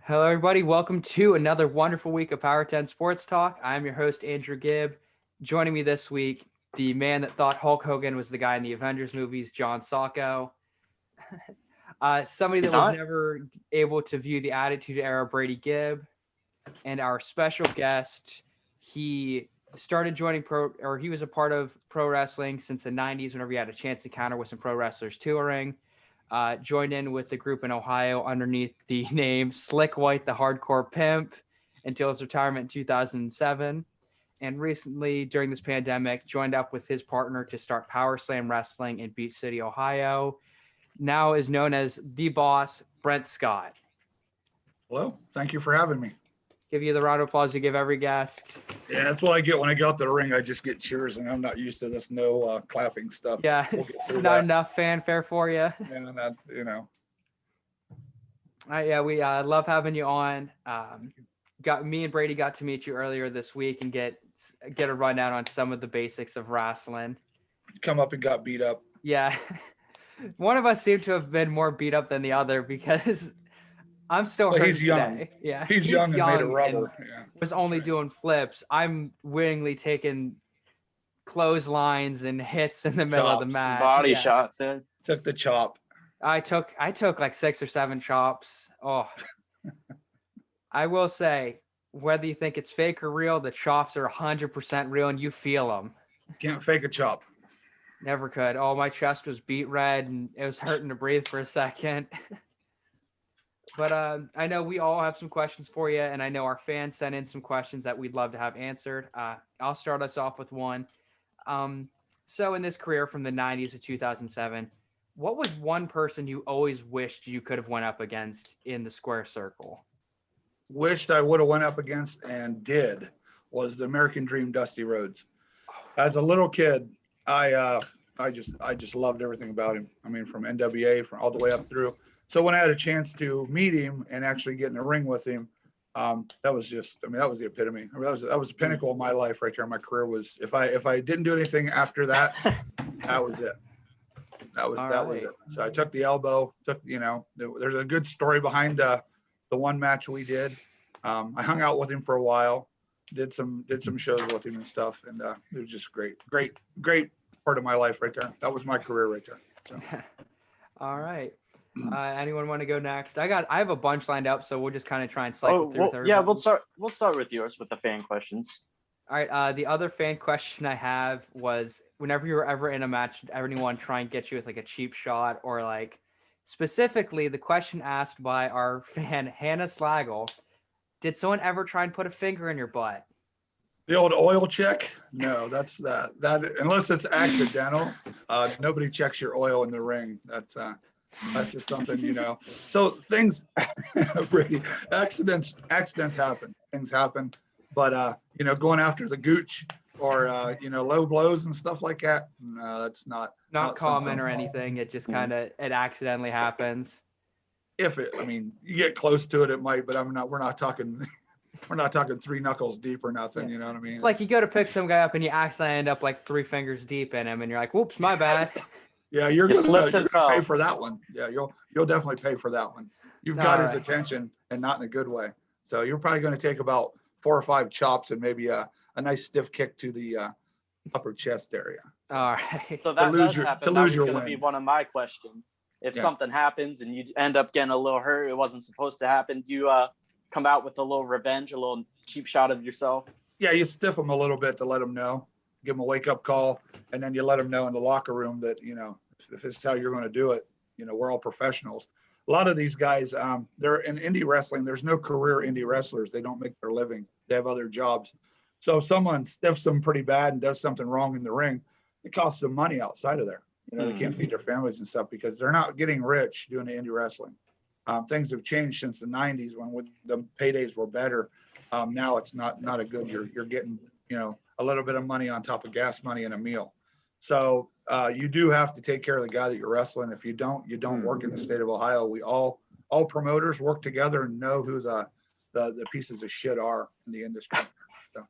Hello, everybody. Welcome to another wonderful week of Power 10 Sports Talk. I'm your host, Andrew Gibb. Joining me this week, the man that thought Hulk Hogan was the guy in the Avengers movies, John Sacco. Somebody that He's was not. never able to view the Attitude Era, Brady Gibb. And our special guest, he started joining he was a part of pro wrestling since the 90s whenever he had a chance to encounter with some pro wrestlers touring. Joined in with the group in Ohio underneath the name Slick White, the Hardcore Pimp, until his retirement in 2007. And recently, during this pandemic, joined up with his partner to start Powerslam Wrestling in Beach City, Ohio. Now is known as The Boss, Brent Scott. Hello, thank you for having me. Give you the round of applause you give every guest. Yeah, that's what I get when I go out to the ring. I just get cheers, and I'm not used to this clapping stuff. Yeah, We'll get through not that. enough fanfare for you. Yeah, not, Yeah, we love having you on. Me and Brady got to meet you earlier this week and get a rundown on some of the basics of wrestling. come up and got beat up. Yeah, one of us seemed to have been more beat up than the other because I'm still hurt He's young. today. Yeah, He's young and made of rubber. Yeah, was only right. doing flips. I'm willingly taking clotheslines and hits in the middle of the Chops. mat. Body Yeah. shots. Yeah. Took the chop. I took like 6 or 7 chops. Oh, I will say, whether you think it's fake or real, the chops are 100% real and you feel them. Can't fake a chop. Never could. Oh, my chest was beat red and it was hurting to breathe for a second. But I know we all have some questions for you, and I know our fans sent in some questions that we'd love to have answered. I'll start us off with one. So in this career from the 90s to 2007, what was one person you always wished you could have went up against in the square circle? Wished I would have went up against and did was the American Dream, Dusty Rhodes. As a little kid, I just loved everything about him. I mean, from NWA, from all the way up through. So when I had a chance to meet him and actually get in the ring with him, that was just, that was the epitome. That was the pinnacle of my life right there. My career was, if I didn't do anything after that, that was it. That was it. So I took the elbow, there's a good story behind the one match we did. I hung out with him for a while, did some shows with him and stuff. And it was just great part of my life right there. That was my career right there. So. All right. Anyone want to go next? I have a bunch lined up, so we'll just kind of try and cycle through. Well, yeah, we'll start with yours with the fan questions. All right. The other fan question I have was, whenever you were ever in a match, did anyone try and get you with like a cheap shot, or like specifically the question asked by our fan Hannah Slagle, did someone ever try and put a finger in your butt? The old oil check? No, that's that unless it's accidental. Nobody checks your oil in the ring. That's just something, So things, Brady, accidents happen. Things happen, but going after the gooch or low blows and stuff like that, no, that's not common something. or anything. It just kind of it accidentally happens. You get close to it, it might, but we're not talking. We're not talking 3 knuckles deep or nothing. Yeah. You know what I mean? Like you go to pick some guy up and you accidentally end up like 3 fingers deep in him, and you're like, "Whoops, my bad." Yeah, you're gonna pay for that one. Yeah, you'll definitely pay for that one. You've got his attention, and not in a good way. So you're probably going to take about 4 or 5 chops and maybe a nice stiff kick to the upper chest area. So, all right. So that does happen. To lose your win. That was going to be one of my questions. If something happens and you end up getting a little hurt, it wasn't supposed to happen. Do you come out with a little revenge, a little cheap shot of yourself? Yeah, you stiff them a little bit to let them know, give them a wake-up call, and then you let them know in the locker room that, if this is how you're going to do it, we're all professionals. A lot of these guys, they're in indie wrestling. There's no career indie wrestlers. They don't make their living. They have other jobs. So if someone stiffs them pretty bad and does something wrong in the ring, it costs them money outside of there. They can't feed their families and stuff because they're not getting rich doing the indie wrestling. Things have changed since the 90s when the paydays were better. Now it's not a good. You're getting a little bit of money on top of gas money and a meal. So you do have to take care of the guy that you're wrestling. If you don't, you don't work in the state of Ohio. We all promoters work together and know who the pieces of shit are in the industry. So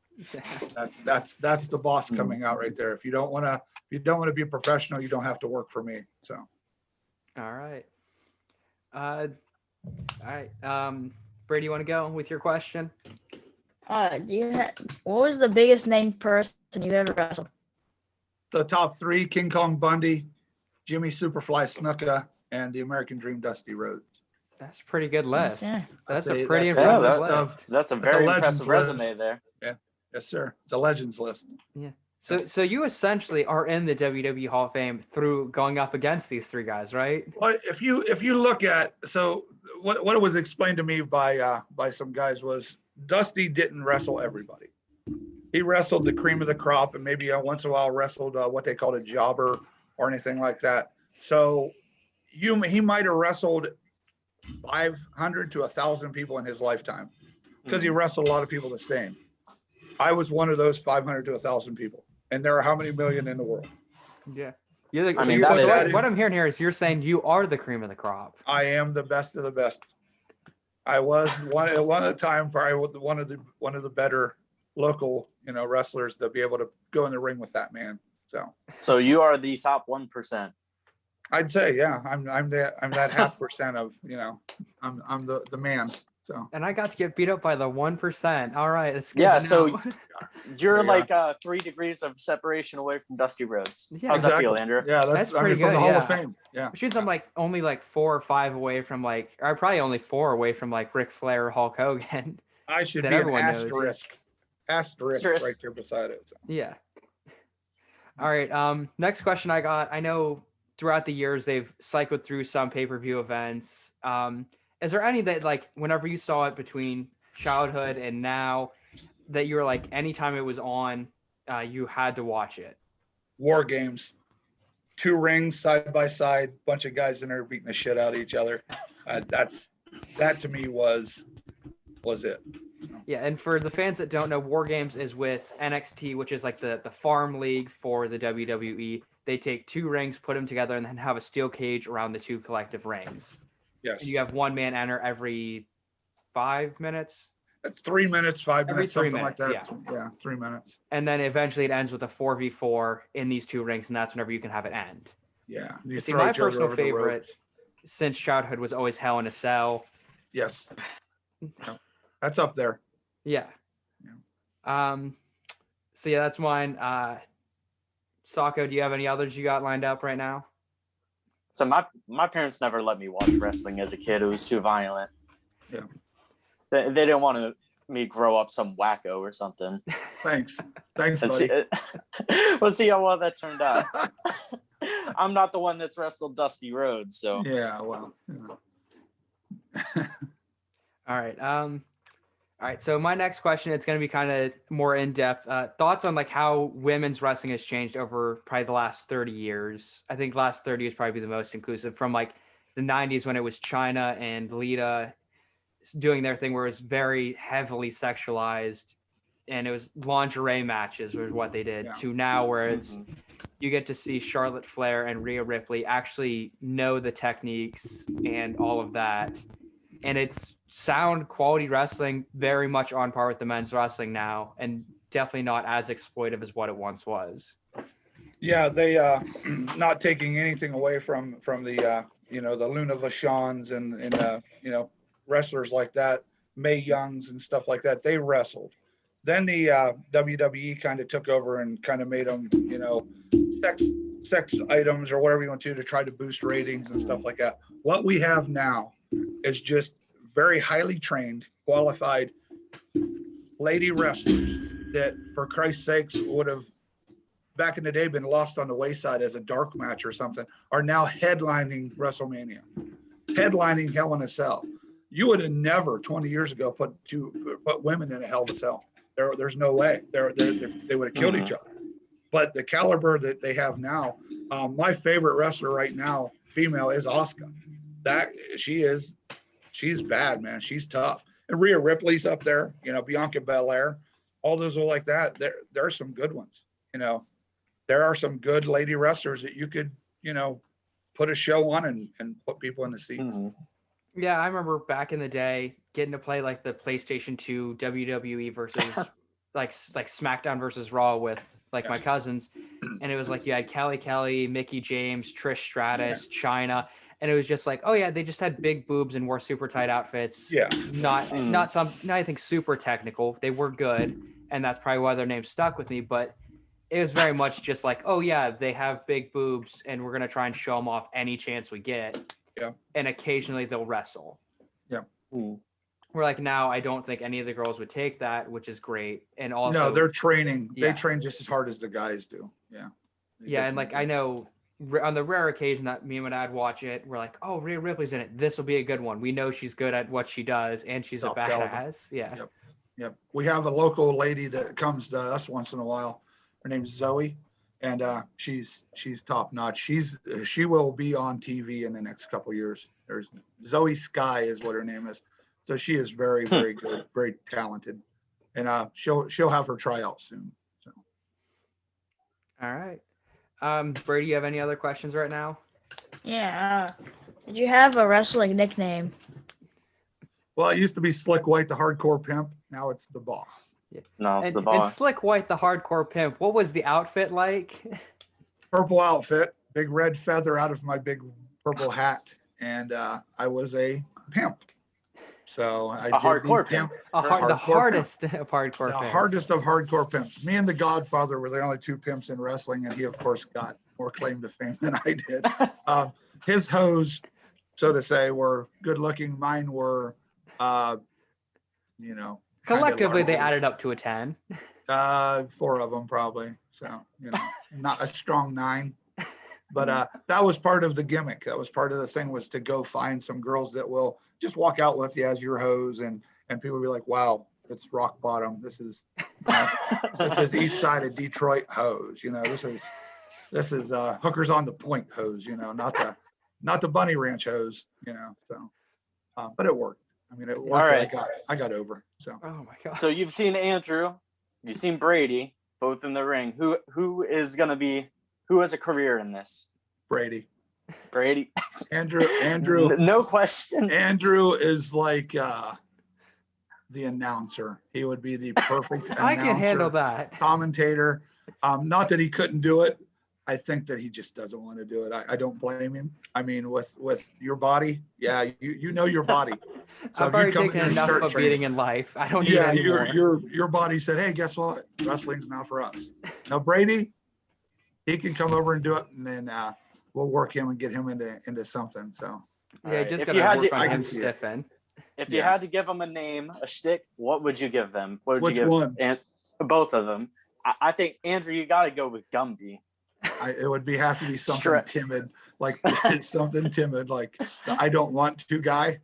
that's the boss coming out right there. If you don't want to be a professional, you don't have to work for me. So. All right. All right. Brady, you want to go with your question? What was the biggest named person you've ever wrestled? The top three: King Kong Bundy, Jimmy Superfly Snuka, and the American Dream Dusty Rhodes. That's a pretty good list. Yeah. That's That's a a- pretty that's a impressive list list. of- That's a That's a very legends impressive resume list. there. Yes, sir. It's a legends list. So you essentially are in the WWE Hall of Fame through going up against these three guys, right? Well, if you look at, so what was explained to me by some guys was Dusty didn't wrestle everybody. He wrestled the cream of the crop, and maybe once in a while wrestled what they called a jobber or anything like that. So he might have wrestled 500 to 1,000 people in his lifetime because he wrestled a lot of people the same. I was one of those 500 to 1,000 people, and there are how many million in the world? Yeah. You're the, I so mean, you're, that so is- what I'm hearing here is you're saying you are the cream of the crop. I am the best of the best. I was one at a time probably one of the better local wrestlers to be able to go in the ring with that man. So you are the top 1%. I'd say, yeah, I'm that 0.5% of I'm the man. So And I got to get beat up by the 1%. All right. That's good Yeah, to so know. You're Yeah. like 3 degrees of separation away from Dusty Rhodes. Yeah, How's that feel, exactly. Andrew? Yeah, That's from pretty the good, Hall of yeah. Fame. Yeah. Which means I'm like only like 4 or 5 away from or probably only 4 away from like Ric Flair or Hulk Hogan. I should that be an everyone knows, yeah. asterisk Asterisk. right there beside it. So. Yeah. All right. Next question I got. I know throughout the years they've cycled through some pay-per-view events. Is there any that like whenever you saw it between childhood and now that you were like anytime it was on, you had to watch it? War games, 2 rings side by side, bunch of guys in there beating the shit out of each other. That to me was it. Yeah, and for the fans that don't know, War Games is with NXT, which is like the farm league for the WWE. They take 2 rings, put them together, and then have a steel cage around the 2 collective rings. Yes. And you have one man enter every 5 minutes, It's 3 minutes, 5 Every minutes, 3 something like that. minutes, Yeah, 3 minutes. and then eventually it ends with a 4v4 in these 2 rings, and that's whenever you can have it end. Yeah. You See, throw my each other personal over the favorite ropes. since childhood was always Hell in a Cell. Yes. Yeah. That's up there. Yeah. So yeah, that's mine. Sako, do you have any others you got lined up right now? So my parents never let me watch wrestling as a kid. It was too violent. Yeah. They didn't want me grow up some wacko or something. Thanks, buddy. Let's see how well that turned out. I'm not the one that's wrestled Dusty Rhodes, so Yeah, well. All right. So my next question, it's going to be kind of more in depth. Thoughts on like how women's wrestling has changed over probably the last 30 years. I think last 30 years probably the most inclusive, from like the 90s when it was Chyna and Lita doing their thing where it was very heavily sexualized and it was lingerie matches was what they did, Yeah. to now where it's you get to see Charlotte Flair and Rhea Ripley actually know the techniques and all of that. And it's sound quality wrestling, very much on par with the men's wrestling now, and definitely not as exploitive as what it once was. Yeah, they not taking anything away from the the Luna Vachons and wrestlers like that, Mae Youngs and stuff like that. They wrestled. Then the WWE kind of took over and kind of made them sex items or whatever you want to try to boost ratings and stuff like that. What we have now is just very highly trained, qualified lady wrestlers that, for Christ's sakes, would have back in the day been lost on the wayside as a dark match or something, are now headlining WrestleMania, headlining Hell in a Cell. You would have never 20 years ago put women in a Hell in a Cell. There's no way. They would have killed each other. But the caliber that they have now, my favorite wrestler right now, female, is Asuka. She's bad, man. She's tough. And Rhea Ripley's up there, Bianca Belair, all those are like that. There are some good ones, There are some good lady wrestlers that you could, put a show on and put people in the seats. Mm-hmm. Yeah, I remember back in the day getting to play like the PlayStation 2 WWE versus like SmackDown versus Raw with like my cousins, and it was like you had Kelly, Mickey James, Trish Stratus, Chyna, and it was just like, oh yeah, they just had big boobs and wore super tight outfits. Yeah. Not anything super technical. They were good, and that's probably why their name stuck with me. But it was very much just like, oh yeah, they have big boobs, and we're gonna try and show them off any chance we get. Yeah. And occasionally they'll wrestle. Yeah. We're like, now I don't think any of the girls would take that, which is great. And also, No, they're training. Yeah. They train just as hard as the guys do. Yeah. They yeah, and like definitely I do. know on the rare occasion that me and my dad watch it, we're like, oh, Rhea Ripley's in it. This will be a good one. We know she's good at what she does, and she's a Top caliber. badass. Yeah. Yep. Yep. We have a local lady that comes to us once in a while. Her name's Zoe, and she's top notch. She will be on TV in the next couple years. There's Zoe Sky is what her name is. So she is very, very good, very talented, and she'll have her tryout soon. So. All right. Brady, you have any other questions right now? Yeah. Did you have a wrestling nickname? Well, it used to be Slick White, the hardcore pimp. Now it's the boss. No, it's the And boss. Slick White, the hardcore pimp. What was the outfit like? Purple outfit, big red feather out of my big purple hat, and I was a pimp. So I did hardcore the pimp. The hardcore hardest of hardcore the pimps. hardest of hardcore pimps. Me and the Godfather were the only two pimps in wrestling, and he, of course, got more claim to fame than I did. His hoes, so to say, were good looking. Mine were, Collectively, they larger. added up to a 10. 4 of them probably. So, not a strong 9. But that was part of the gimmick. That was part of the thing, was to go find some girls that will just walk out with you as your hose, and people will be like, wow, it's rock bottom. This is this is east side of Detroit hose. This is hookers on the point hose, not the bunny ranch hose, so but it worked. I mean, it worked. Right. I got over. So Oh my god. So you've seen Andrew, you've seen Brady, both in the ring. Who has a career in this? Brady. Andrew. Andrew No question. Andrew is like the announcer. He would be the perfect announcer. I can handle that. Commentator. Not that he couldn't do it. I think that he just doesn't want to do it. I don't blame him. I mean, with your body, yeah, you know your body. So I've if you already come in taken and enough start of training, beating in life. I don't need yeah, any more. your body said, hey, guess what? Wrestling's not for us. Now Brady, he can come over and do it, and then we'll work him and get him into something. So Yeah, Alright, just if gotta you had work to- on I him can see it. stiffen. If you Yeah. had to give them a name, a shtick, what would you give them? What would Which you give? one? And both of them. I think Andrew, you got to go with Gumby. it would have to be something Stretch. timid, like something timid, like the I don't want to guy.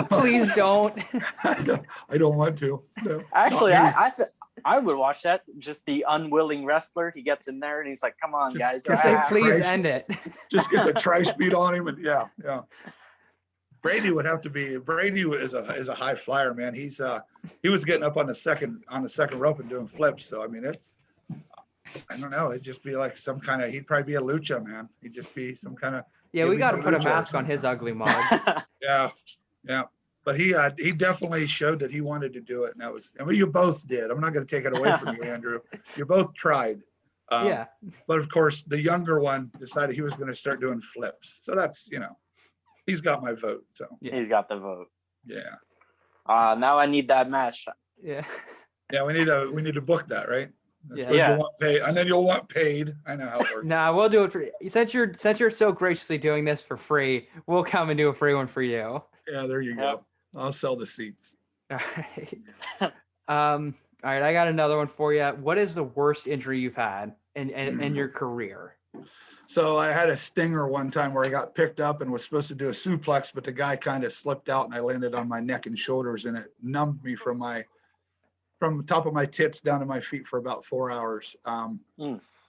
Please don't. I don't want to. No, Actually, not me. I would watch that. Just the unwilling wrestler. He gets in there and he's like, "Come on, Just guys." get Say, that please Christ. end it. Just gets a tri-speed on him, and yeah. Brady would have to be. Brady is a high flyer, man. He was getting up on the second rope and doing flips. So I mean, I don't know. It'd just be like some kind of. He'd probably be a lucha, man. He'd just be some kind of. Yeah, we maybe got to the put a lucha or mask on something. his ugly mug. Yeah. But he definitely showed that he wanted to do it, and I mean, you both did. I'm not going to take it away from you, Andrew. You both tried. Yeah. But of course, the younger one decided he was going to start doing flips. So that's he's got my vote. So Yeah. He's got the vote. yeah. Now I need that match. Yeah. Yeah, we need to book that, right? I Yeah. suppose Yeah. you'll want paid, and then you'll want paid. I know how it works. Nah, we'll do it for since you're so graciously doing this for free. We'll come and do a free one for you. Yeah, there you Yep. go. I'll sell the seats. All right. All right. I got another one for you. What is the worst injury you've had in your career? So I had a stinger one time where I got picked up and was supposed to do a suplex, but the guy kind of slipped out and I landed on my neck and shoulders, and it numbed me from the top of my tits down to my feet for about 4 hours.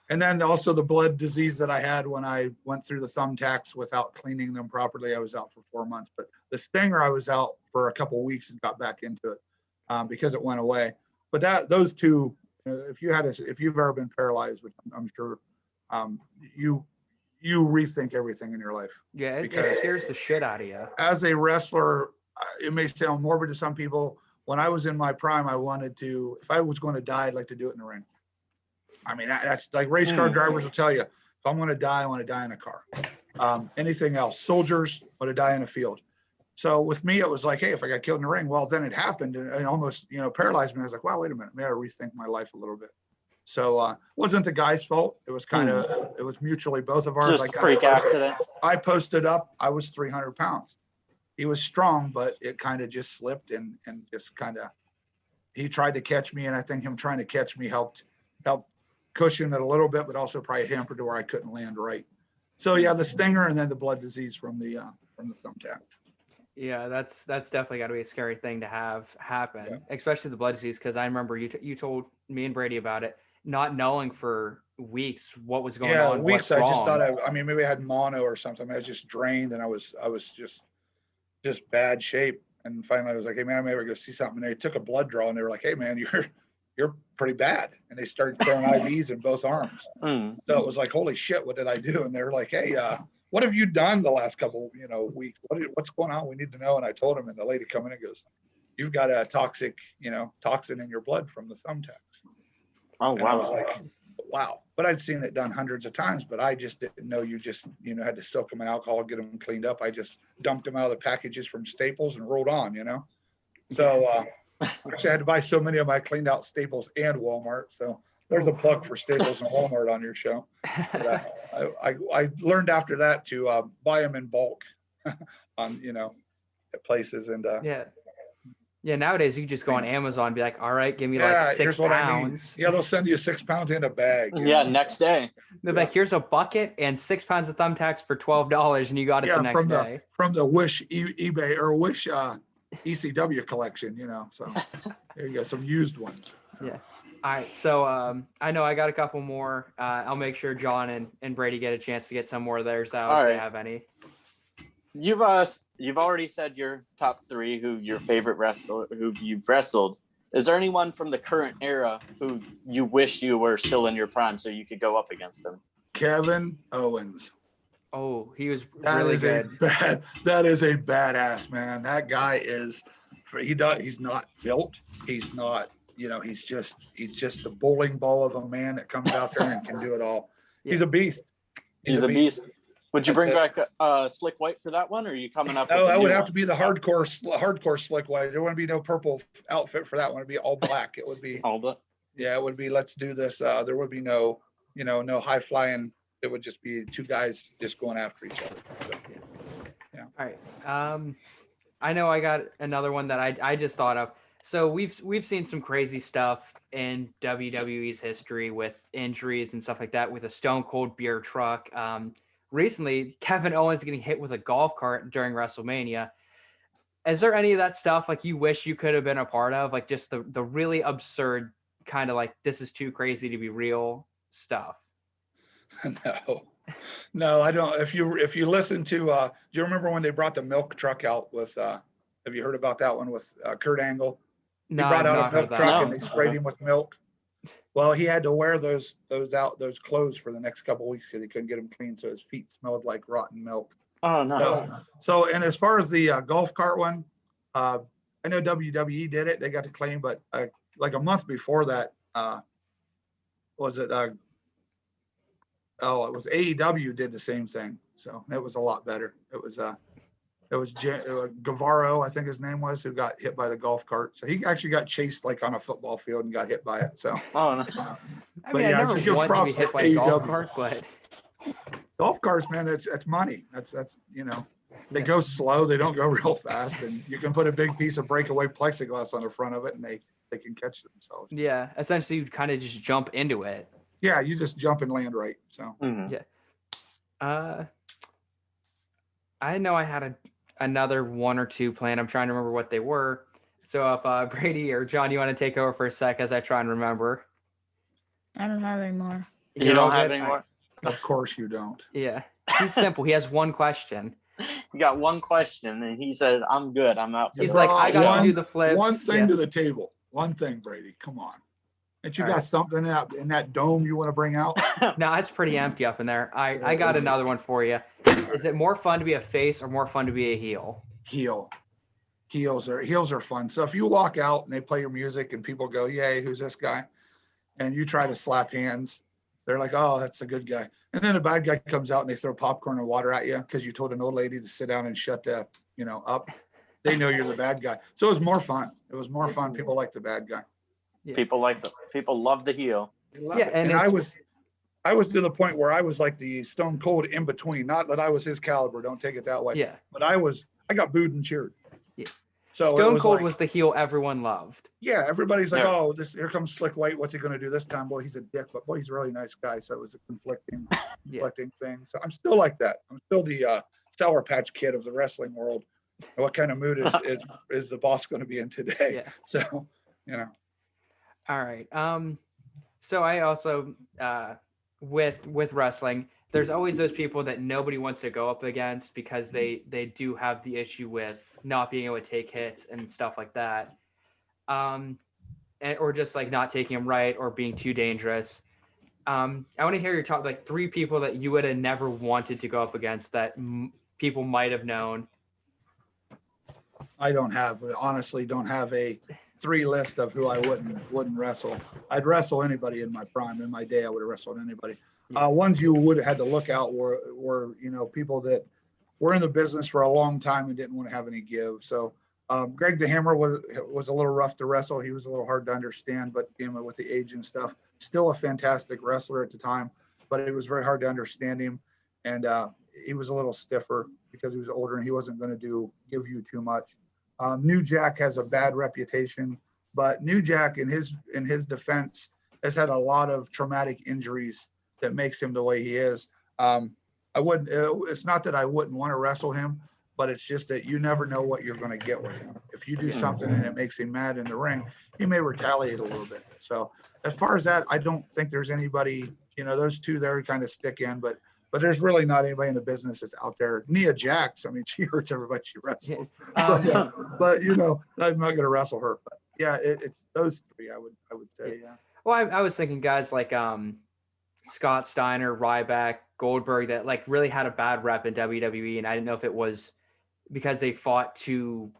And then also the blood disease that I had when I went through the thumbtacks without cleaning them properly. I was out for 4 months, but the stinger, I was out for a couple of weeks and got back into it because it went away. But those two, if you've ever been paralyzed, which I'm sure you rethink everything in your life. Yeah, it Because- scares the shit out of you. As a wrestler, it may sound morbid to some people. When I was in my prime, I wanted to, if I was going to die, I'd like to do it in the ring. I mean, that's like race car drivers will tell you, if I'm going to die, I want to die in a car. Anything else, soldiers would have died in the field. So with me, it was like, hey, if I got killed in the ring, well, then it happened and almost, paralyzed me. I was like, wow, wait a minute, maybe I rethink my life a little bit. So it wasn't the guy's fault. It was kind of, it was mutually both of ours. Just freak accident. I posted up, I was 300 pounds. He was strong, but it kind of just slipped and just kind of, he tried to catch me. And I think him trying to catch me helped cushion it a little bit, but also probably hampered to where I couldn't land right. So yeah, the stinger and then the blood disease from the thumbtack. Yeah, that's definitely got to be a scary thing to have happen, Yeah. especially the blood disease. Because I remember you told me and Brady about it, not knowing for weeks what was going on. Weeks. What's I wrong. just thought I mean, maybe I had mono or something. I was just drained and I was just bad shape. And finally I was like, hey man, I'm able to go see something. And they took a blood draw and they were like, hey man, you're pretty bad. And they started throwing IVs in both arms. So it was like, holy shit, what did I do? And they're like, hey, what have you done the last couple, weeks? What's going on? We need to know. And I told him, and the lady come in and goes, you've got a toxic, toxin in your blood from the thumbtacks. Oh, And wow. I was like, wow. But I'd seen it done hundreds of times, but I just didn't know you just, had to soak them in alcohol, get them cleaned up. I just dumped them out of the packages from Staples and rolled on, So actually I had to buy so many of them. I cleaned out Staples and Walmart. So there's a plug for Staples and Walmart on your show. But, I learned after that to buy them in bulk on, at places. And yeah. Nowadays you can just go on Amazon and be like, all right, give me yeah, like 6 here's what I need. pounds. Yeah, they'll send you 6 pounds in a bag. Yeah, next day. They're like, here's a bucket and 6 pounds of thumbtacks for $12, and you got it the next day. From the Wish eBay or Wish ECW collection, So there you go, some used ones. So. Yeah. All right. So I know I got a couple more. I'll make sure John and Brady get a chance to get some more of theirs out All if right. they have any. You've already said your top 3 who your favorite wrestler who you've wrestled. Is there anyone from the current era who you wish you were still in your prime so you could go up against them? Kevin Owens. Oh, he was That really is good. that is a badass, man. That guy he's not built. He's not, he's just a bowling ball of a man that comes out there and can do it all. Yeah. He's a beast. He's a beast. Would you That's bring it. back Slick White for that one, or are you coming up? No, with a that would new have one? to be the hardcore Slick White. There wouldn't be no purple outfit for that one. It'd be all black. It would be, Hold it. yeah, it would be, let's do this. There would be no, no high flying. It would just be 2 guys just going after each other. So, yeah. All right. I know I got another one that I just thought of. So we've seen some crazy stuff in WWE's history with injuries and stuff like that with a Stone Cold beer truck. Recently, Kevin Owens getting hit with a golf cart during WrestleMania. Is there any of that stuff like you wish you could have been a part of? Like just the really absurd kind of like, this is too crazy to be real stuff. No, I don't. If you listen to, do you remember when they brought the milk truck out with, have you heard about that one with Kurt Angle? He No, brought I've out not a heard milk that. truck No. and they sprayed him with milk. Well, he had to wear those clothes for the next couple of weeks because he couldn't get them clean. So his feet smelled like rotten milk. Oh no. So and as far as the golf cart one, I know WWE did it. They got the claim, but like a month before that, was it? It was AEW did the same thing. So it was a lot better. It was Guevara, I think his name was, who got hit by the golf cart. So he actually got chased like on a football field and got hit by it. So Oh no. I But mean, yeah, I it's a never good want to be props hit to by a golf AEW. cart, but golf carts, man, that's money. That's they go slow, they don't go real fast, and you can put a big piece of breakaway plexiglass on the front of it and they can catch themselves. yeah, essentially you kind of just jump into it. Yeah, you just jump and land right. So Mhm. I know I had another 1 or 2 planned. I'm trying to remember what they were. So if Brady or John, you want to take over for a sec as I try and remember. I don't have any more. You You're all don't have good? any more? of course you don't. Yeah, he's simple. He has one question. You got one question, and he said, "I'm good. I'm out." For He's the like, rest I of the got show." to do the flips. One thing Yeah. to the table. One thing, Brady. Come on. And you All got right. something out in that dome you want to bring out? No, it's pretty empty up in there. I got another one for you. Is it more fun to be a face or more fun to be a heel? Heel. Heels are fun. So if you walk out and they play your music and people go, "Yay, who's this guy?" and you try to slap hands, They're like, oh, that's a good guy. And then a bad guy comes out and they throw popcorn and water at you because you told an old lady to sit down and shut the, up. They know you're the bad guy. So it was more fun. It was more fun. People like the bad guy. Yeah. People love the heel. They love Yeah, it. and And I was to the point where I was like the Stone Cold in between. Not that I was his caliber. Don't take it that way. Yeah. But I got booed and cheered. Yeah. So it Stone was Cold like, was the heel everyone loved. yeah, everybody's like, Yeah. oh, here comes Slick White. What's he going to do this time? Boy, he's a dick, but boy, he's a really nice guy. So it was a conflicting thing. So I'm still like that. I'm still the Sour Patch Kid of the wrestling world. What kind of mood is the boss going to be in today? Yeah. So, All right. So I also with wrestling, there's always those people that nobody wants to go up against because they do have the issue with not being able to take hits and stuff like that, or just like not taking them right or being too dangerous. I want to hear your top like 3 people that you would have never wanted to go up against that people might have known. I honestly don't have a 3 list of who I wouldn't wrestle. I'd wrestle anybody in my prime. In my day, I would have wrestled anybody. Ones you would have had to look out were people that were in the business for a long time and didn't want to have any give. So Greg the Hammer was a little rough to wrestle. He was a little hard to understand, but with the age and stuff, still a fantastic wrestler at the time, but it was very hard to understand him. And he was a little stiffer because he was older and he wasn't going to give you too much. New Jack has a bad reputation, but New Jack in his defense has had a lot of traumatic injuries that makes him the way he is. It's not that I wouldn't want to wrestle him, but it's just that you never know what you're going to get with him. If you do something and it makes him mad in the ring, he may retaliate a little bit. So as far as that, I don't think there's anybody, those 2 there kind of stick in, but there's really not anybody in the business that's out there. Nia Jax, I mean, she hurts everybody she wrestles. Yeah. But I'm not going to wrestle her. But yeah, it's those 3 I would say. Yeah. Well, I was thinking guys like Scott Steiner, Ryback, Goldberg that like really had a bad rep in WWE, and I didn't know if it was because they fought too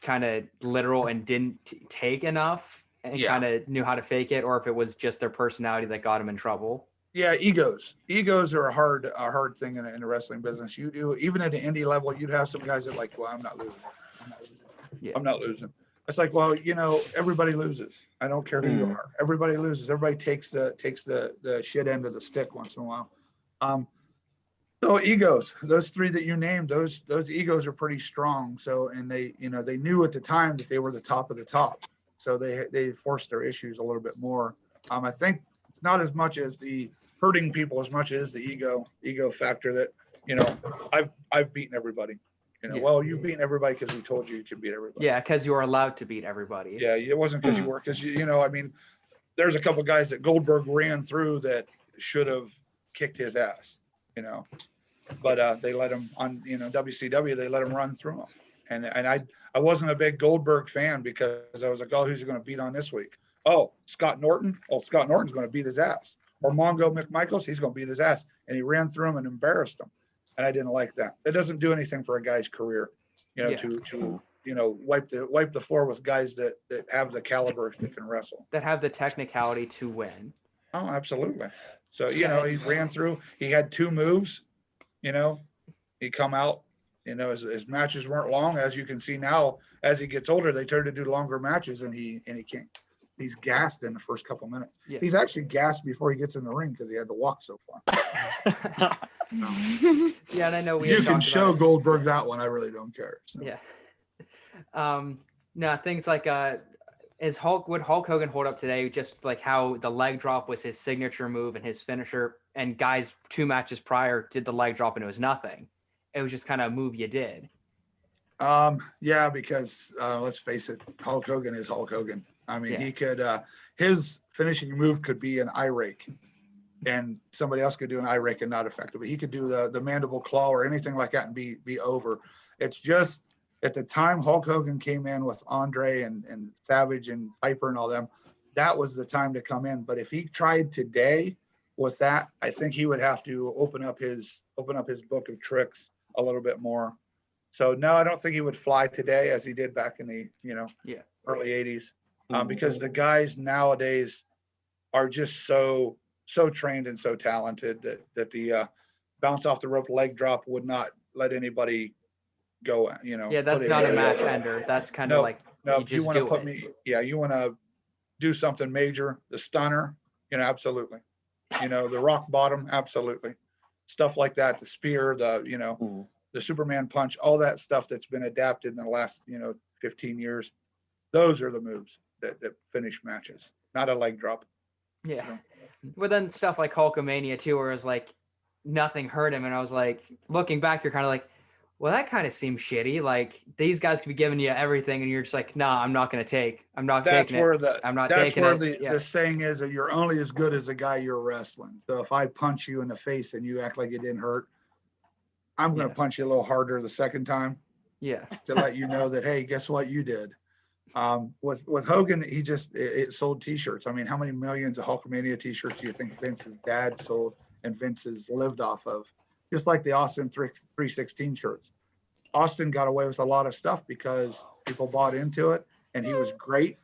kind of literal and didn't take enough and kind of knew how to fake it, or if it was just their personality that got them in trouble. Yeah, egos are a hard thing in the wrestling business. You do, even at the indie level, you'd have some guys that like, well, I'm not losing. Yeah. I'm not losing. It's like, well, everybody loses. I don't care who you are. Everybody loses. Everybody takes the shit end of the stick once in a while. So egos, those 3 that you named, those egos are pretty strong. So, and they knew at the time that they were the top of the top. So they forced their issues a little bit more. I think it's not as much as the hurting people as much as the ego factor that, I've beaten everybody. Well, you've beaten everybody because we told you could beat everybody. Yeah, because you were allowed to beat everybody. Yeah, it wasn't because you were, because I mean, there's a couple guys that Goldberg ran through that should have kicked his ass, but they let him on, WCW, they let him run through him. And I wasn't a big Goldberg fan because I was like, oh, who's he going to beat on this week? Oh, Scott Norton. Oh, Scott Norton's going to beat his ass. Or Mongo McMichaels, he's going to beat his ass. And he ran through him and embarrassed him. And I didn't like that. It doesn't do anything for a guy's career, to wipe the floor with guys that have the caliber that can wrestle. That have the technicality to win. Oh, absolutely. So, he ran through, he had 2 moves, he come out, his matches weren't long. As you can see now, as he gets older, they turn to do longer matches and he can't. He's gassed in the first couple minutes. Yeah. He's actually gassed before he gets in the ring because he had to walk so far. Yeah, and I know you can show Goldberg that one. I really don't care. So. Yeah. No, things like would Hulk Hogan hold up today? Just like how the leg drop was his signature move and his finisher, and guys 2 matches prior did the leg drop and it was nothing. It was just kind of a move you did. Yeah, because let's face it, Hulk Hogan is Hulk Hogan. I mean, he could his finishing move could be an eye rake, and somebody else could do an eye rake and not effective. But he could do the mandible claw or anything like that and be over. It's just at the time Hulk Hogan came in with Andre and Savage and Piper and all them, that was the time to come in. But if he tried today with that, I think he would have to open up his book of tricks a little bit more. So no, I don't think he would fly today as he did back in the early 80s. Because the guys nowadays are just so so trained and so talented that the bounce off the rope leg drop would not let anybody go. Yeah, that's put not a anybody match over. ender. That's kind of No, like no. you If you just want to do put it. me, you want to do something major, the stunner, absolutely. The rock bottom, absolutely. Stuff like that, the spear, the Superman punch, all that stuff that's been adapted in the last, 15 years. Those are the moves that finish matches, not a leg drop. Yeah. So. But then stuff like Hulkamania too, where it was like nothing hurt him, and I was like, looking back, you're kind of like, well, that kind of seems shitty. Like these guys could be giving you everything, and you're just like, nah, I'm not taking it. I'm not That's taking where it. the saying is that you're only as good as the guy you're wrestling. So if I punch you in the face and you act like it didn't hurt, I'm going to punch you a little harder the second time. Yeah. To let you know that, hey, guess what you did. With Hogan, he just it sold T-shirts. I mean, how many millions of Hulkamania T-shirts do you think Vince's dad sold and Vince's lived off of? Just like the Austin 316 shirts. Austin got away with a lot of stuff because people bought into it, and he was great.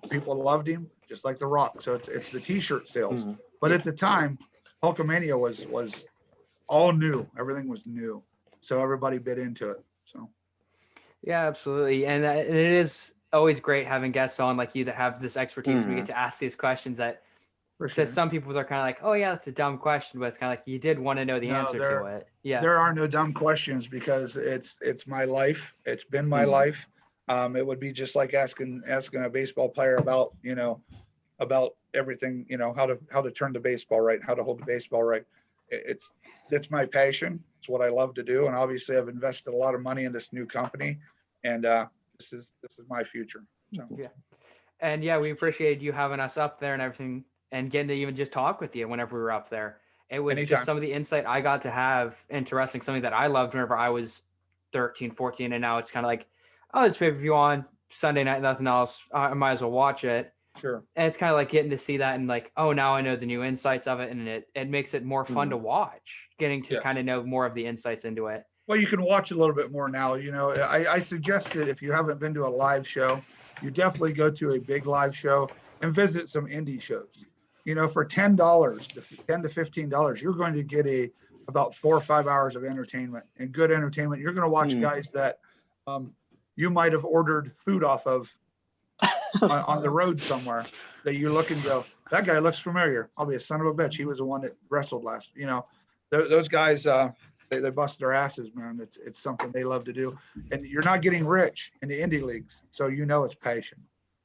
People loved him, just like The Rock. So it's the T-shirt sales. But at the time, Hulkamania was all new. Everything was new, so everybody bit into it. So. Yeah, absolutely, and it is always great having guests on like you that have this expertise. We get to ask these questions that. To some people, they're kind of like, oh, yeah, that's a dumb question. But it's kind of like you did want to know the answer to it. Yeah. There are no dumb questions because it's my life. It's been my life. It would be just like asking a baseball player about, about everything, how to turn the baseball right, how to hold the baseball right. It's my passion. It's what I love to do. And obviously, I've invested a lot of money in this new company. And this is my future. So. Yeah. And yeah, we appreciate you having us up there and everything. And getting to even just talk with you whenever we were up there. It was Anytime. just some of the insight I got to have into wrestling, something that I loved whenever I was 13, 14. And now it's kind of like, oh, there's pay-per-view on Sunday night, nothing else. I might as well watch it. Sure. And it's kind of like getting to see that and like, oh, now I know the new insights of it. And it makes it more fun to watch, getting to kind of know more of the insights into it. Well, you can watch a little bit more now. I suggest that if you haven't been to a live show, you definitely go to a big live show and visit some indie shows. For $10, $10 to $15, you're going to get about 4 or 5 hours of entertainment and good entertainment. You're going to watch guys that you might have ordered food off of on the road somewhere that you look and go, that guy looks familiar. I'll be a son of a bitch. He was the one that wrestled last. Those guys, they bust their asses, man. It's something they love to do. And you're not getting rich in the indie leagues. So it's passion.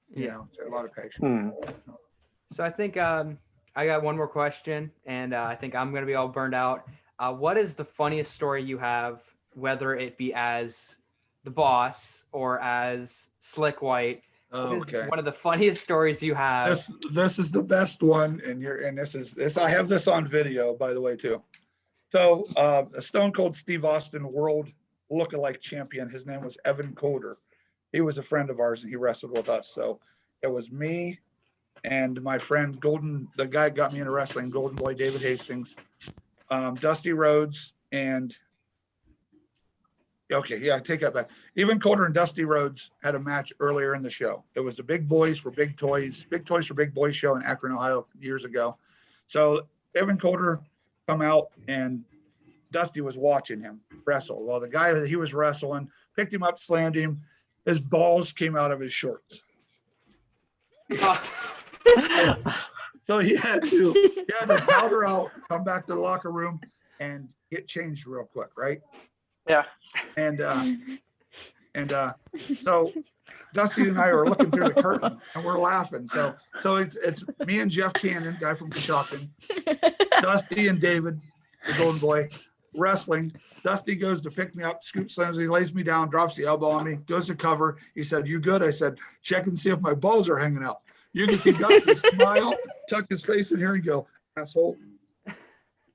It's a lot of passion. So I think I got one more question, and I think I'm going to be all burned out. What is the funniest story you have, whether it be as the boss or as Slick White? Okay. One of the funniest stories you have. This is the best one, and this I have this on video, by the way, too. So Stone Cold Steve Austin world lookalike champion. His name was Evan Coulter. He was a friend of ours, and he wrestled with us. So it was me and my friend the guy got me into wrestling, Golden Boy David Hastings, Dusty Rhodes, and take that back. Evan Coulter and Dusty Rhodes had a match earlier in the show. It was the Big Boys for Big Toys for Big Boys show in Akron, Ohio, years ago. So Evan Coulter come out, and Dusty was watching him wrestle. Well, the guy that he was wrestling picked him up, slammed him. His balls came out of his shorts. So he had to powder out, come back to the locker room, and get changed real quick, right? Yeah. And so Dusty and I are looking through the curtain, and we're laughing. So it's me and Jeff Cannon, guy from Coshocton, Dusty and David, the Golden Boy, wrestling. Dusty goes to pick me up, scoop slams, he lays me down, drops the elbow on me, goes to cover. He said, "You good?" I said, "Check and see if my balls are hanging out." You can see Dusty smile, tuck his face in here, and go, "Asshole."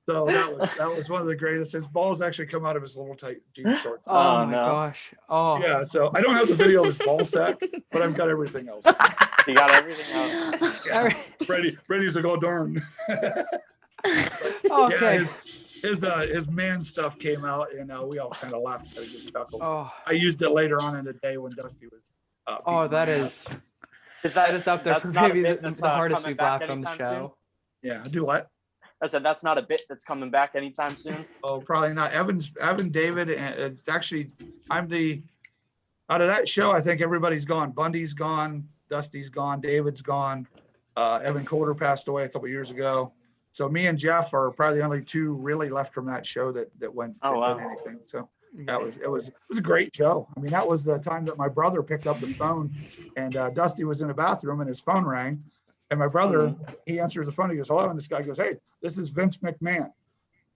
So that was one of the greatest. His balls actually come out of his little tight jean shorts. Oh my gosh. Oh yeah. So I don't have the video of his ball sack, but I've got everything else. You got everything else. Yeah. Brady's like, "Oh darn." Okay. Yeah, his man stuff came out, and we all kind of laughed at a good chuckle. Oh. I used it later on in the day when Dusty was. That is Is that is up there for not maybe a bit the that's hardest coming we've back laughed on the anytime show. Yeah, do what? I said that's not a bit that's coming back anytime soon. Oh, probably not. Evan, David, and actually, out of that show, I think everybody's gone. Bundy's gone, Dusty's gone, David's gone. Evan Coulter passed away a couple years ago. So me and Jeff are probably the only two really left from that show that did anything. So it was a great show. I mean, that was the time that my brother picked up the phone, and Dusty was in the bathroom and his phone rang, and my brother, he answers the phone. He goes, "Hello," and this guy goes, "Hey, this is Vince McMahon.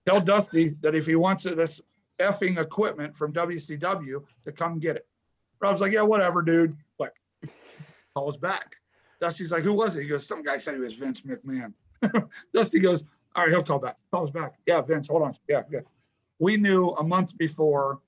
Tell Dusty that if he wants this effing equipment from WCW to come get it." Rob's like, "Yeah, whatever, dude." Like, calls back. Dusty's like, "Who was it?" He goes, "Some guy said he was Vince McMahon." Dusty goes, "All right, he'll call back." Calls back. "Yeah, Vince, hold on." Yeah. We knew a month before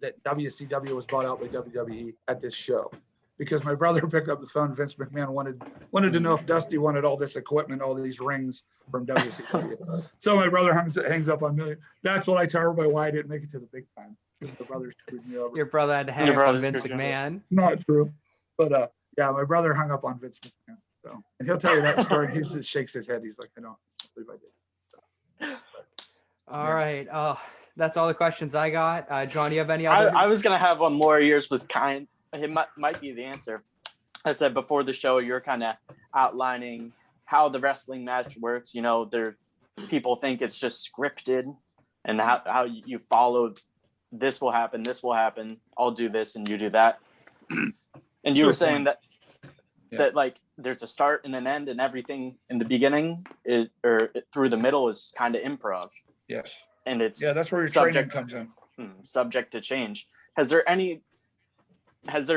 that WCW was bought out by WWE at this show, because my brother picked up the phone. Vince McMahon wanted to know if Dusty wanted all this equipment, all these rings from WCW. So my brother hangs up on me. That's what I tell everybody why I didn't make it to the big time. My brother screwed me over. Your brother had to hang up on Vince McMahon. Not true, but yeah, my brother hung up on Vince McMahon. So, and he'll tell you that story. He just shakes his head. He's like, "I don't believe I did." All right. That's all the questions I got. John, do you have any other? I was gonna have one more. Yours was it might be the answer. I said before the show, you're kind of outlining how the wrestling match works. You know, people think it's just scripted, and how you follow. This will happen. I'll do this, and you do that. And you were saying that like there's a start and an end, and everything in the beginning through the middle is kind of improv. Yes. And it's that's where your training comes in. Subject to change. Has there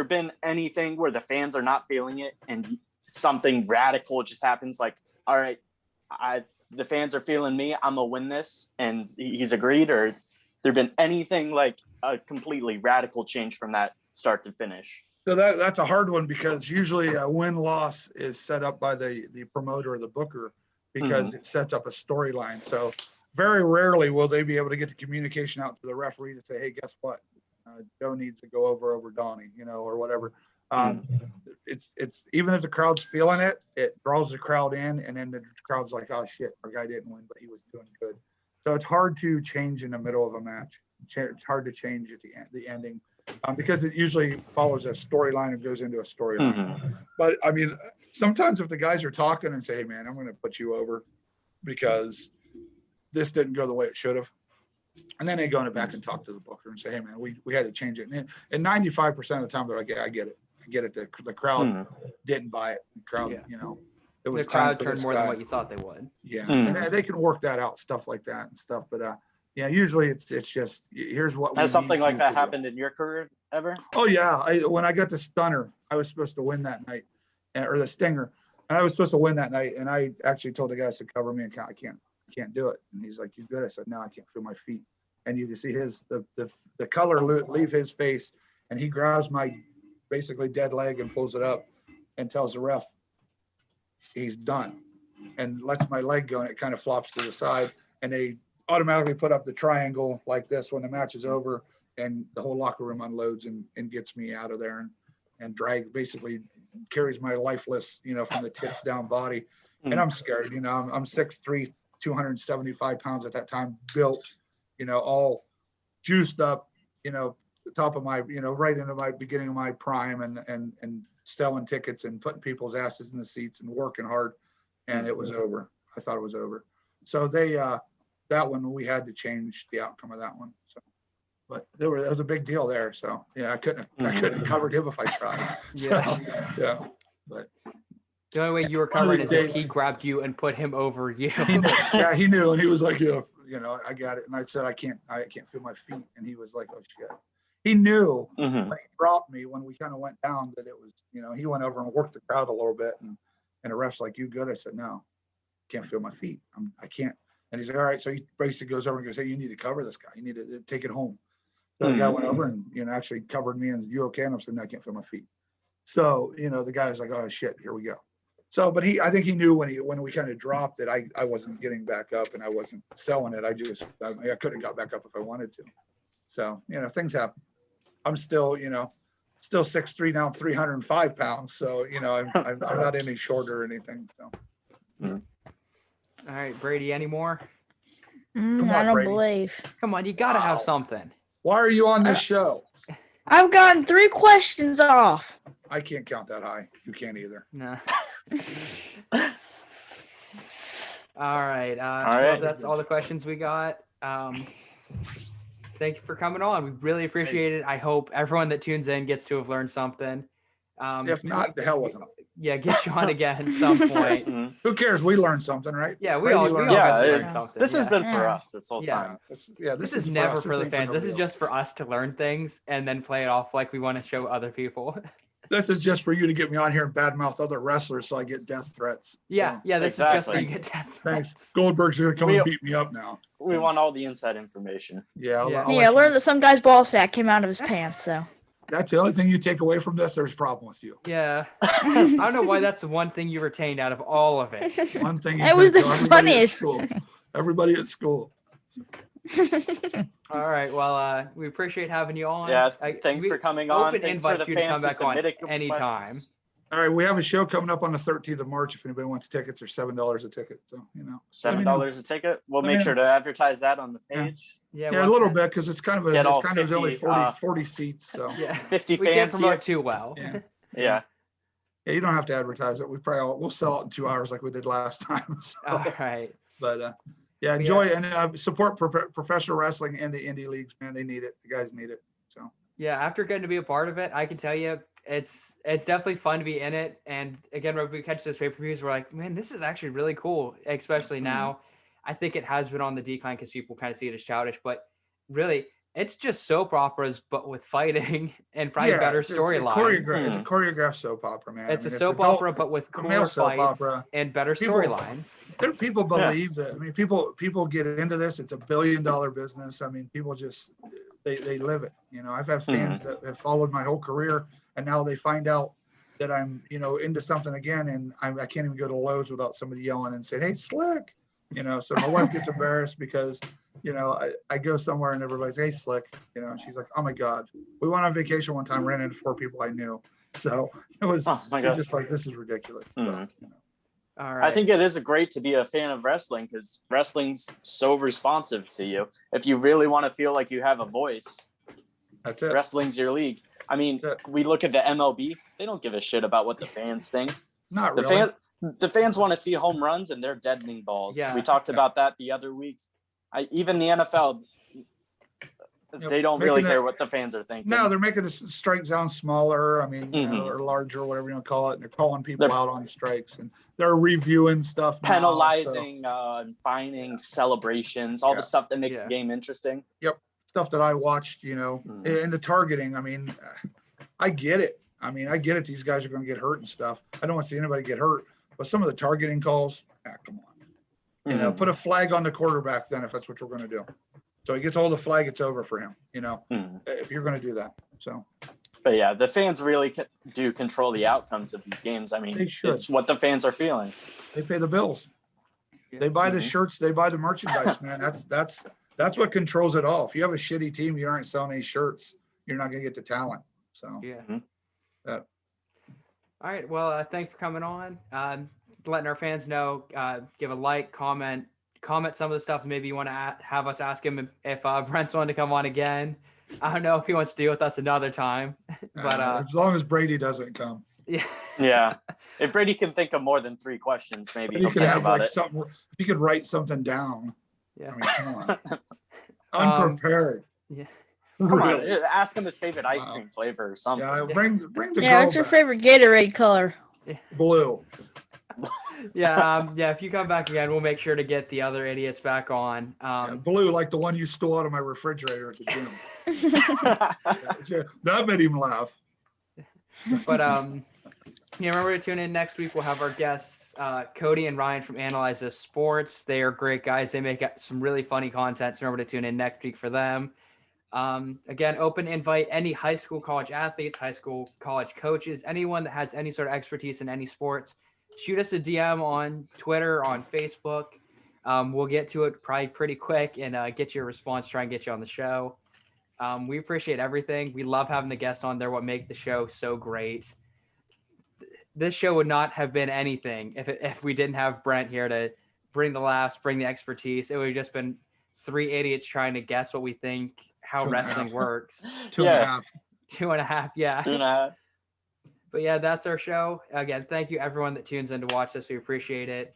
been anything where the fans are not feeling it and something radical just happens? Like, all right, the fans are feeling me, I'm gonna win this, and he's agreed? Or has there been anything like a completely radical change from that start to finish? So that's a hard one, because usually a win-loss is set up by the promoter or the booker, because it sets up a storyline. So very rarely will they be able to get the communication out to the referee to say, "Hey, guess what? Joe needs to go over Donnie," or whatever. It's even if the crowd's feeling it, it draws the crowd in, and then the crowd's like, "Oh shit, our guy didn't win, but he was doing good." So it's hard to change in the middle of a match. It's hard to change at the ending, because it usually follows a storyline and goes into a storyline. But I mean, sometimes if the guys are talking and say, "Hey man, I'm going to put you over because this didn't go the way it should have," and then they go in the back and talk to the booker and say, "Hey man, we had to change it." And 95% of the time they're like, "Yeah, I get it. The crowd didn't buy it. The crowd, it was the crowd time for turned this more guy." than what you thought they would. Yeah, and they can work that out, stuff like that and stuff. But usually it's just, here's what. Has something like that happened in your career ever? Oh yeah, when I got the stunner, I was supposed to win that night, or the stinger, and I was supposed to win that night. And I actually told the guys to cover me, and I can't do it. And he's like, "You good?" I said, "No, I can't feel my feet." And you can see the color leave his face, and he grabs my basically dead leg and pulls it up and tells the ref he's done, and lets my leg go, and it kind of flops to the side, and they automatically put up the triangle like this when the match is over, and the whole locker room unloads and gets me out of there, and basically carries my lifeless, from the tits down body. And I'm scared, I'm 6'3", 275 pounds at that time, built, all juiced up, the top of my, right into my beginning of my prime, and selling tickets and putting people's asses in the seats and working hard. And it was over. I thought it was over. So that one, we had to change the outcome of that one. So, but there was a big deal there. So yeah, I couldn't have covered him if I tried. So, but the only way you were covering is if he grabbed you and put him over you. He knew, and he was like, I got it. And I said, I can't feel my feet. And he was like, "Oh shit." He knew when he dropped me, when we kind of went down, that it was, he went over and worked the crowd a little bit, and the ref's like, "You good?" I said, "No, can't feel my feet. I can't." And he's like, "All right." So he basically goes over and goes, "Hey, you need to cover this guy. You need to take it home." So the guy went over and, actually covered me, and, "You okay?" And I said, "No, I can't feel my feet." So, the guy was like, "Oh shit, here we go." So, but I think he knew when we kind of dropped it, I wasn't getting back up, and I wasn't selling it. I couldn't have got back up if I wanted to. So, things happen. I'm still, still 6'3", now 305 pounds. So, I'm not any shorter or anything. So. All right, Brady, any more? Come I on, don't Brady. believe. Come on, you gotta have Wow. something. Why are you on this show? I've gotten 3 questions off. I can't count that high. You can't either. No. All right. All Well, right. that's all the questions we got. Thank you for coming on. We really appreciate it. I hope everyone that tunes in gets to have learned something. If not, the hell with them. Yeah, get you on again at some point. Mhm. Who cares? We learned something, right? Yeah, we Brady all learned got Yeah, to it- learn something. this has yeah. been for Yeah. us this whole Yeah. time. This is for never us. for the ain't fans. This nobody is just for us to learn things and then play it off like we want to show other people. else. This is just for you to get me on here and badmouth other wrestlers so I get death threats. Yeah, So, yeah. This is just so you Exactly. get death thanks. threats. Goldberg's gonna come We- and beat me up now. We want all the inside information. Yeah, I'll Yeah. let Yeah, I you learned know. that some guy's ball sack came out of his pants, so. That's the only thing you take away from this. There's a problem with you. Yeah. I don't know why that's the one thing you retained out of all of it. One thing It was the tell everybody at funniest. school. Everybody at school. All right. Well, we appreciate having you on. Yeah, thanks for coming on. open Thanks for invite the for you to come fans who back on submitted anytime. questions. All right, we have a show coming up on the 13th of March. If anybody wants tickets, they're $7 a ticket. So let me know. $7 a ticket. We'll Let me make know. sure to advertise that on the page. Yeah, Yeah, a well, little bit because it's kind of Get all it's only 50, 40 seats. So Yeah. 50 We can't fans promote here. too well. Yeah. Yeah. yeah, you don't have to advertise it. We'll sell it in 2 hours like we did last time. So, All right. but yeah, Yeah. enjoy and support professional wrestling and the indie leagues, man. They need it. The guys need it. So Yeah, after getting to be a part of it, I can tell you it's definitely fun to be in it. And again, when we catch those pay-per-views, we're like, man, this is actually really cool, especially now. I think it has been on the decline because people kind of see it as childish, but really, it's just soap operas, but with fighting and probably better it's a storylines. It's a choreographed soap opera, man. It's I mean, a soap adult- opera, but with a male cooler soap fights opera. and better People- storylines. People believe that. I mean, people get into this. It's $1 billion business. I mean, people just they live it. You know, I've had fans that have followed my whole career, and now they find out that I'm into something again, and I can't even go to Lowe's without somebody yelling and saying, "Hey, Slick," So my wife gets embarrassed because I go somewhere and everybody's, "Hey, Slick," and she's like, "Oh my God." We went on vacation one time, ran into 4 people I knew, so it was just like, this is ridiculous. So, All right. I think it is great to be a fan of wrestling because wrestling's so responsive to you. If you really want to feel like you have a voice, that's it. wrestling's your league. I mean, we look at the MLB; they don't give a shit about what the fans think. Not really. The fans want to see home runs and they're deadening balls. Yeah. We talked about that the other week. Even the NFL, they don't really care what the fans are thinking. No, they're making the strike zone smaller. I mean, or larger, whatever you want to call it. And they're calling people out on strikes, and they're reviewing stuff, penalizing, fining, celebrations, all the stuff that makes the game interesting. Yep, stuff that I watched. And the targeting. I mean, I get it. I get it. These guys are going to get hurt and stuff. I don't want to see anybody get hurt, but some of the targeting calls, come on. Put a flag on the quarterback then if that's what we're going to do. So he gets hold of the flag, it's over for him, if you're going to do that. So, but yeah, the fans really do control the outcomes of these games. I mean, it's what the fans are feeling. They pay the bills. Yeah. They buy the shirts, they buy the merchandise, man. That's what controls it all. If you have a shitty team, you aren't selling any shirts, you're not going to get the talent. So, All right. Well, thanks for coming on. Letting our fans know, give a like, comment some of the stuff. Maybe you want to have us ask him if Brent's wanting to come on again. I don't know if he wants to deal with us another time, but as long as Brady doesn't come. Yeah. If Brady can think of more than 3 questions, maybe you he'll could think have about it. something. If you could write something down. Yeah. Come on. Unprepared. Yeah. Come on, ask him his favorite ice cream flavor or something. Yeah, bring the girl what's your favorite Gatorade color? Blue. Yeah, if you come back again, we'll make sure to get the other idiots back on. Blue, like the one you stole out of my refrigerator at the gym. That made him laugh. But remember to tune in next week. We'll have our guests, Cody and Ryan from Analyze This Sports. They are great guys. They make some really funny content. So remember to tune in next week for them. Again, open invite any high school, college athletes, high school, college coaches, anyone that has any sort of expertise in any sports. Shoot us a DM on Twitter, on Facebook. We'll get to it probably pretty quick and get your response, try and get you on the show. We appreciate everything. We love having the guests on there, what make the show so great. This show would not have been anything if we didn't have Brent here to bring the laughs, bring the expertise. It would have just been three idiots trying to guess what we think how 2.5. wrestling works. 2.5. 2.5, yeah. 2.5. But yeah, that's our show. Again, thank you everyone that tunes in to watch this. We appreciate it.